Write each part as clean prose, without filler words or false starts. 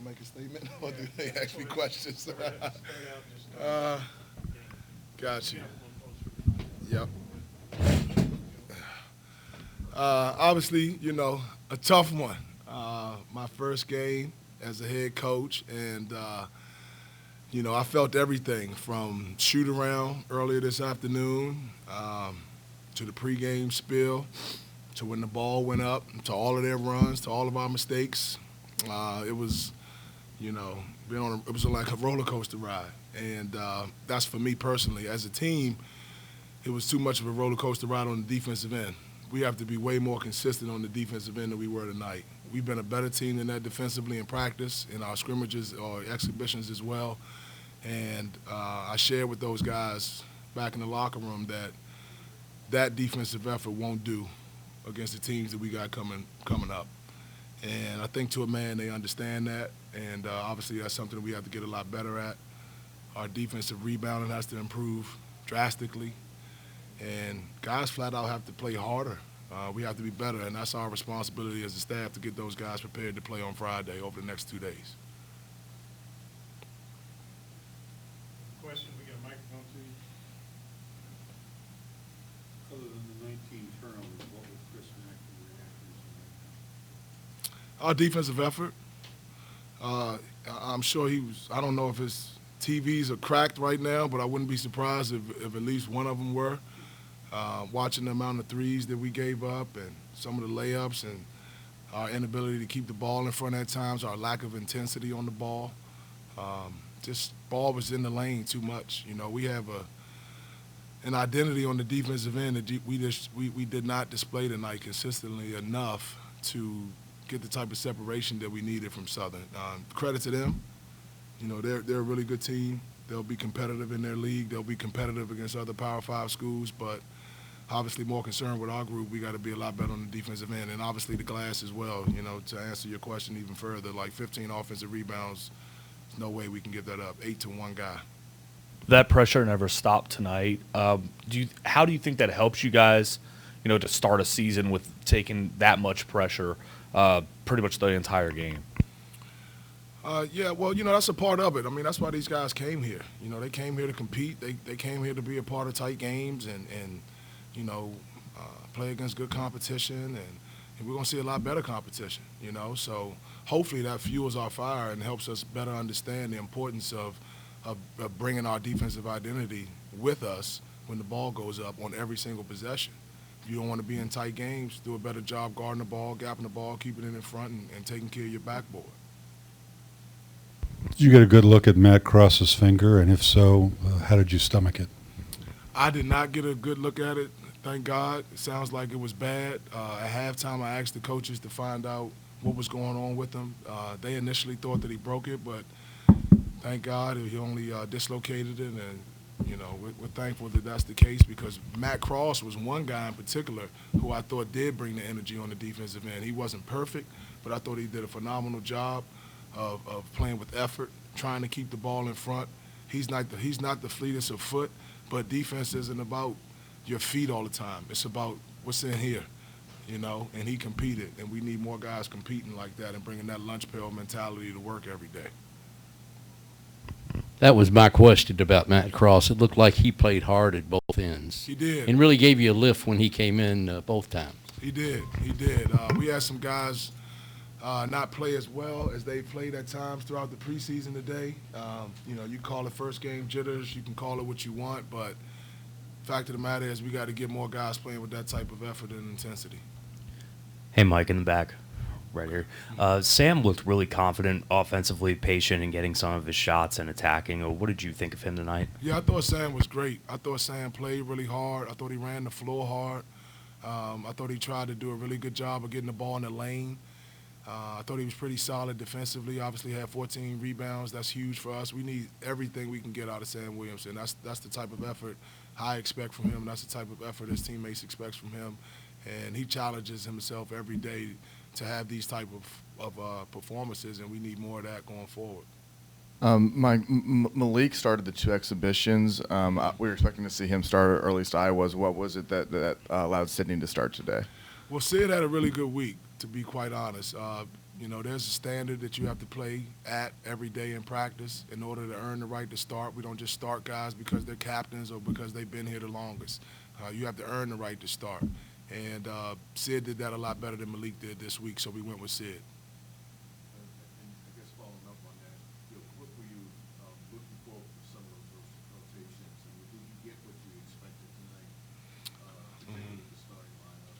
to make a statement, or do they ask me questions? uh, got you. Yep. Obviously, a tough one. My first game as a head coach, and I felt everything from shoot around earlier this afternoon to the pregame spill to when the ball went up to all of their runs to all of our mistakes. It was, it was like a roller coaster ride, and that's for me personally. As a team, it was too much of a roller coaster ride on the defensive end. We have to be way more consistent on the defensive end than we were tonight. We've been a better team than that defensively in practice, in our scrimmages or exhibitions as well. And I shared with those guys back in the locker room that defensive effort won't do against the teams that we got coming up. And I think to a man they understand that, and obviously that's something that we have to get a lot better at. Our defensive rebounding has to improve drastically, and guys flat out have to play harder. We have to be better, and that's our responsibility as a staff to get those guys prepared to play on Friday over the next 2 days. Question, we got a microphone to you. Other than the 19 turnovers, what was Chris Mack's reaction tonight? Our defensive effort. I'm sure I don't know if his TVs are cracked right now, but I wouldn't be surprised if at least one of them were. Watching the amount of threes that we gave up and some of the layups and our inability to keep the ball in front at times, our lack of intensity on the ball. Just ball was in the lane too much. We have an identity on the defensive end that we did not display tonight consistently enough to get the type of separation that we needed from Southern. Credit to them. They're a really good team. They'll be competitive in their league. They'll be competitive against other Power 5 schools, but obviously more concerned with our group. We got to be a lot better on the defensive end, and obviously the glass as well. To answer your question even further, like 15 offensive rebounds, there's no way we can give that up. 8 to 1 guy. That pressure never stopped tonight. How do you think that helps you guys, to start a season with taking that much pressure pretty much the entire game? Yeah, well, that's a part of it. I mean, that's why these guys came here. They came here to compete. They came here to be a part of tight games and play against good competition. And we're going to see a lot better competition, So hopefully that fuels our fire and helps us better understand the importance of bringing our defensive identity with us when the ball goes up on every single possession. If you don't want to be in tight games, do a better job guarding the ball, gapping the ball, keeping it in front, and taking care of your backboard. Did you get a good look at Matt Cross's finger, and if so, how did you stomach it? I did not get a good look at it, thank God. It sounds like it was bad. At halftime, I asked the coaches to find out what was going on with him. They initially thought that he broke it, but thank God he only dislocated it, and we're thankful that that's the case because Matt Cross was one guy in particular who I thought did bring the energy on the defensive end. He wasn't perfect, but I thought he did a phenomenal job of playing with effort, trying to keep the ball in front. He's not the fleetest of foot, but defense isn't about your feet all the time. It's about what's in here, and he competed, and we need more guys competing like that and bringing that lunch pail mentality to work every day. That was my question about Matt Cross. It looked like he played hard at both ends. He did. And really gave you a lift when he came in both times. He did. We had some guys not play as well as they played at times throughout the preseason today. You call it first game jitters, you can call it what you want, but fact of the matter is we got to get more guys playing with that type of effort and intensity. Hey, Mike, in the back, right here. Sam looked really confident offensively, patient in getting some of his shots and attacking. What did you think of him tonight? Yeah, I thought Sam was great. I thought Sam played really hard. I thought he ran the floor hard. I thought he tried to do a really good job of getting the ball in the lane. I thought he was pretty solid defensively. Obviously had 14 rebounds. That's huge for us. We need everything we can get out of Sam Williamson. That's the type of effort I expect from him. That's the type of effort his teammates expect from him. And he challenges himself every day to have these type of performances, and we need more of that going forward. Malik started the 2 exhibitions. We were expecting to see him start, or at least I was. What was it that allowed Sydney to start today? Well, Sid had a really good week, to be quite honest. You know, there's a standard that you have to play at every day in practice in order to earn the right to start. We don't just start guys because they're captains or because they've been here the longest. You have to earn the right to start. And Sid did that a lot better than Malik did this week, so we went with Sid. And I guess following up on that, what were you looking for some of those rotations? I mean, did you get what you expected tonight with the starting lineup?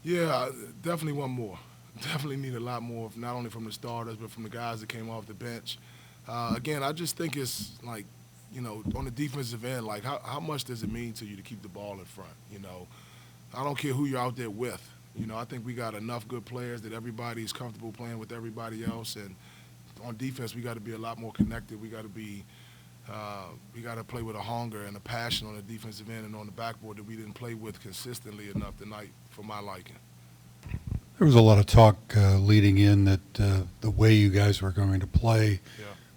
Yeah, definitely one more. Definitely need a lot more, not only from the starters, but from the guys that came off the bench. Again, I just think it's like, you know, on the defensive end, like how much does it mean to you to keep the ball in front? You know, I don't care who you're out there with. You know, I think we got enough good players that everybody is comfortable playing with everybody else. And on defense, we got to be a lot more connected. We got to be, we got to play with a hunger and a passion on the defensive end and on the backboard that we didn't play with consistently enough tonight for my liking. There was a lot of talk leading in that the way you guys were going to play,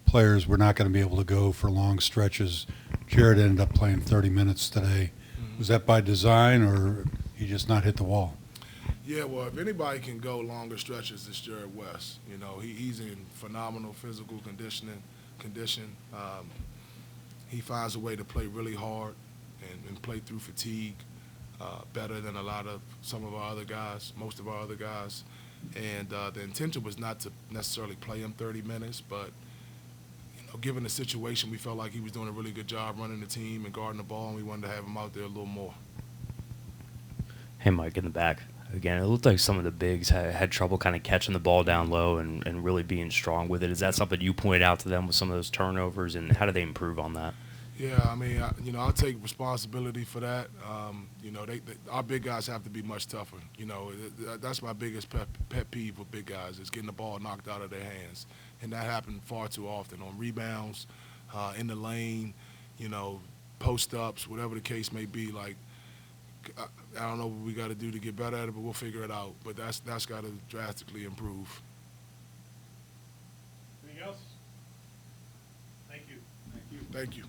players were not going to be able to go for long stretches. Jared ended up playing 30 minutes today. Was that by design, or he just not hit the wall? Yeah, well, if anybody can go longer stretches, it's Jared West. You know, he's in phenomenal physical condition. He finds a way to play really hard and play through fatigue better than some of our other guys, most of our other guys. And the intention was not to necessarily play him 30 minutes, but given the situation, we felt like he was doing a really good job running the team and guarding the ball, and we wanted to have him out there a little more. Hey, Mike, in the back. Again, it looked like some of the bigs had trouble kind of catching the ball down low and really being strong with it. Is that something you pointed out to them with some of those turnovers, and how do they improve on that? Yeah, I mean, I'll take responsibility for that. Our big guys have to be much tougher. You know, that's my biggest pet peeve with big guys is getting the ball knocked out of their hands, and that happened far too often on rebounds, in the lane, post-ups, whatever the case may be. Like, I don't know what we got to do to get better at it, but we'll figure it out. But that's got to drastically improve. Anything else? Thank you. Thank you.